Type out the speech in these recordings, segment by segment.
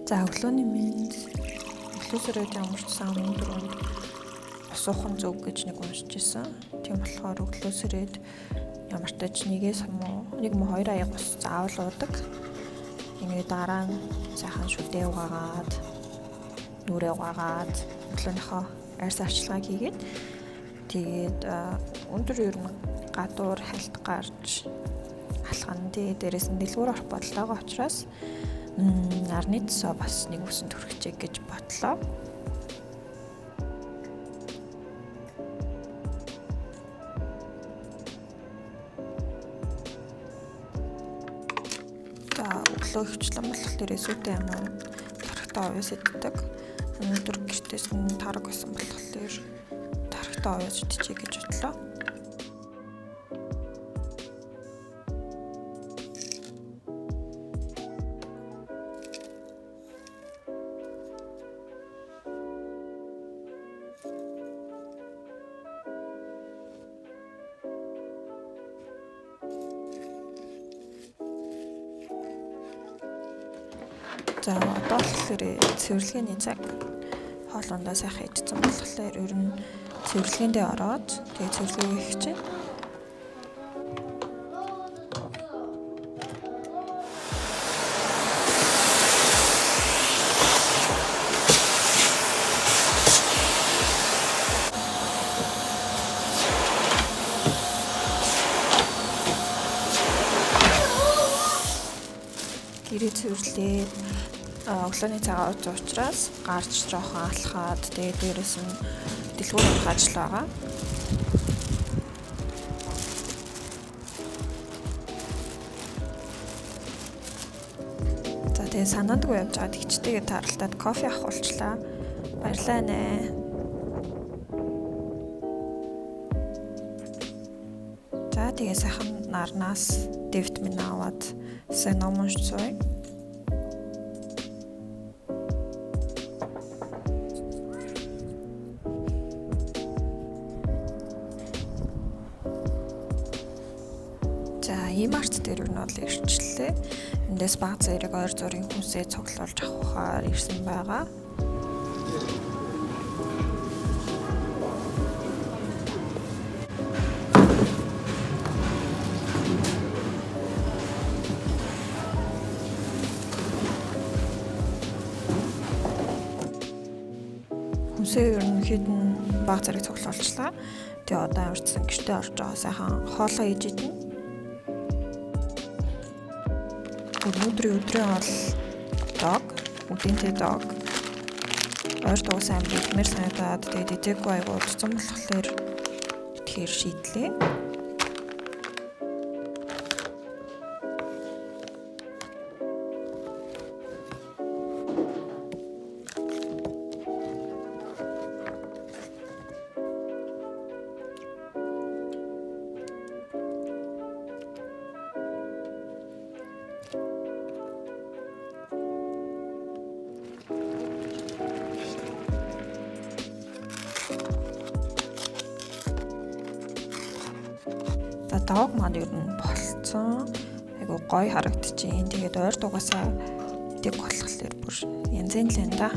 За өглөөний мэнд өглөөсөрөө ямарчсан өнөөдөр босуухан зөв гэж нэг уншиж исэн. Тийм болохоор өглөөсөрөөд ямар ч тач нэгээс нэг муу хоёр аяга ус заавал уудаг. Ингээд дараа нь сайхан шүдээ угаагаад нүрээ угаагаад өглөөнийхөө арьс арчилгааг хийгээд тэгээд өндөр ер нь гадуур хальт гарч алхана. Тэгээд дээрээс нь дэлгүүр орох бодлогоо учраас нарны тосоо бас нэг үсэн төрчихье гэж бодлоо. За өглөө хвчлэн болохоор эсүүтэй юм уу тархтаа уяас иддэг. Өнөөдөр гэртээс нь тараг байсан болохоор тархтаа уяас идчихье гэж бодлоо. За одоо болохоор цэвэрлэгээний цаг хоолундаа сайхан идсэн болохоор ер нь цэвэрлэгээндээ ороод тэгээ цэвэрлэгээ хийх чинь. Гэрээ цэвэрлээд өглөөний цагаа ууж учраас гарч жоохон алхаад тэгээд дээрэс нь дэлгүүр орох ажил байгаа. За тэгээд санаандгүй явж байгаа тэгчтэйгээ таралтаад кофе авах болчлаа. Баярлалаа нэ. За тэгээд сайхан нарнаас D витамин аваад сайн ном уншицгаая. За e-mart дээр юу нөл ирчлээ. Эндээс баг зэрэг ойр зургийн хүнсээ цуглуулж авахаар ирсэн байгаа. Хүнсээ ерөнхийд нь баг зэрэг цуглуулчлаа. Тэгээ одоо урьдсан гэртээ орж байгаа сайхан хоолоо хийж идэнэ. Өдрийн бол дог, үдинтэй дог. Ойр дууссан амрыг мэр санагдаад тэгээд идэггүй айгуу удсан болохоор тэгэхээр шийдлээ. Дог маань ер нь болцсон. Айгу гоё харагдчихээн. Тэгээд ойр дугаасаа идэг болохоор бүр янз янз л энэ да.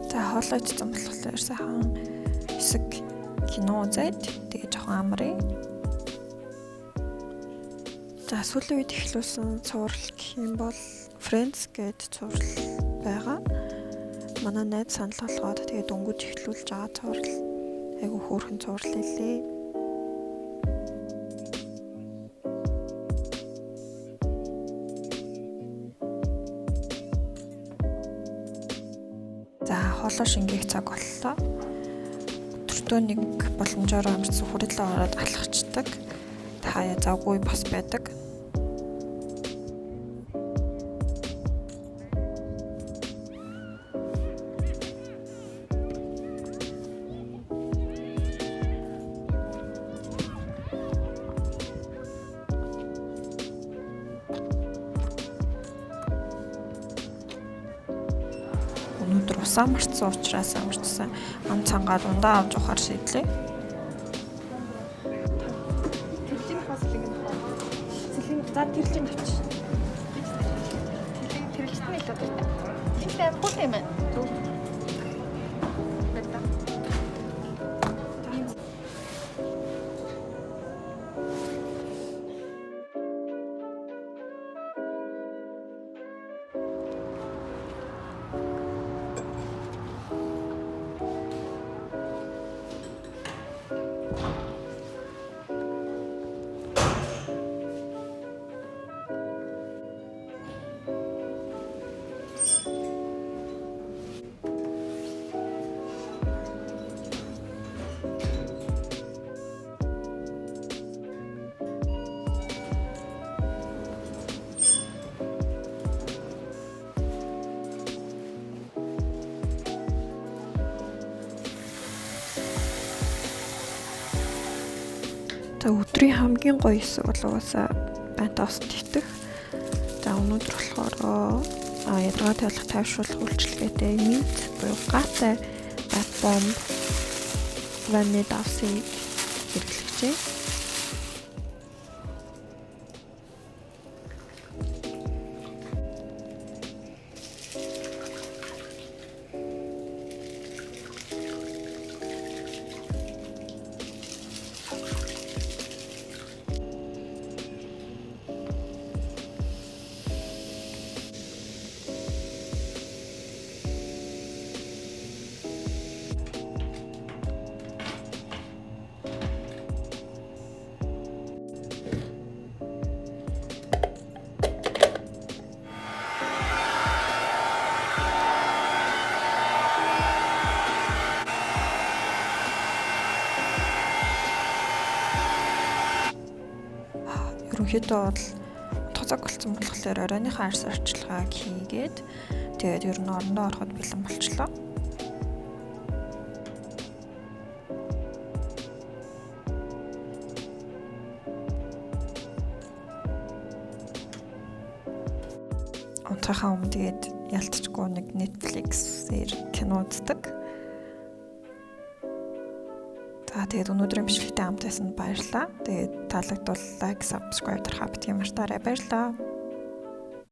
За хоолой идсэн болохоор сайхан хэсэг кино үзээд тэгээд жоохон амрын. За сүүлийн үед эхлүүлсэн цуврал гэх юм бол Friends гэдэг цуврал байгаа. Манай найз санал болгоод тэгээд дөнгөж эхлүүлж байгаа цуврал. Айгу хөөрхөн цуврал лээ. За хоолой шингээх цаг боллоо. Өдөртөө нэг боломжоор амарсан хүрээлээ ороод алхацдаг. Хаяа завгүй бас байдаг. Өнөөдөр усаа марцсан учраас амарчсан. Цангаа дундаа авч ухаар шийдлээ. Тэрлэн хасалыг нь цэлийн за тэрлэн авч. Тэрлэгтний л одоо. Энд аим хут юм байна. Зөв. Бэлдэ. За өдрийн хамгийн гоё хэсэг бол угаасаа бантаас тэтэх. За өнөөдөр болохоор ядаргаа тавилах тайвшруулах үйлчилгээтэй минт буюу гаатай бат бомб ванид авсыг хэрэглэжээ. Ерөнхийдөө бол тозог болсон болохоор оройныхаа арьс арчилгааг хийгээд тэгээд ер нь орондоо ороход бэлэн болчлоо. Унтрахаа өмнө тэгээд ялцчихгүй нэг Netflix-ээр кино үздэг. Тэгээд өнөөдрийн бичлэгтэй хамт байсан баярлалаа. Тэгээд таалагдвал лайк, subscribe дарахаа битгий мартаарай. Баярлалаа.